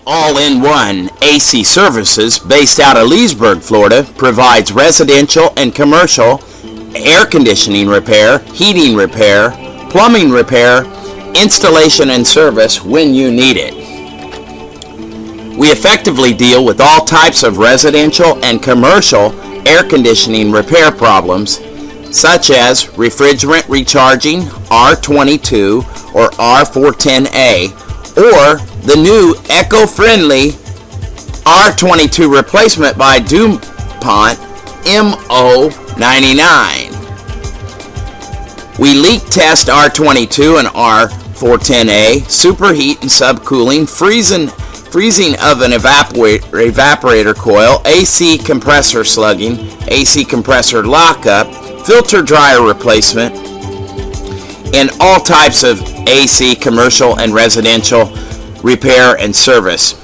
All-in-One AC Services, based out of Leesburg, Florida, provides residential and commercial air conditioning repair, heating repair, plumbing repair, installation and service when you need it. We effectively deal with all types of residential and commercial air conditioning repair problems, such as refrigerant recharging, R22 or R410A, or the new eco-friendly R22 replacement by DuPont MO99. We leak test R22 and R410A, superheat and subcooling, freezing of an evaporator coil, AC compressor slugging, AC compressor lockup, filter dryer replacement, and all types of AC commercial and residential repair and service.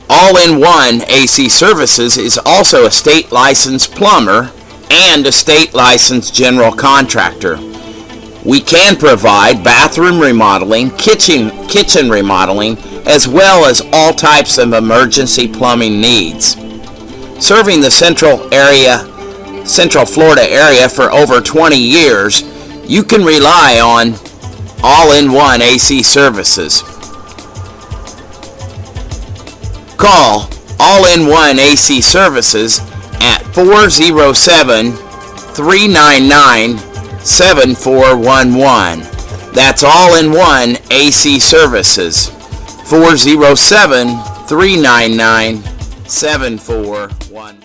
All-in-One AC Services is also a state licensed plumber and a state licensed general contractor. We can provide bathroom remodeling, kitchen remodeling, as well as all types of emergency plumbing needs. Serving the Central Florida area for over 20 years, you can rely on All-in-One AC Services. Call All-in-One AC Services at 407-399-7411. That's All-in-One AC Services. 407-399-7411.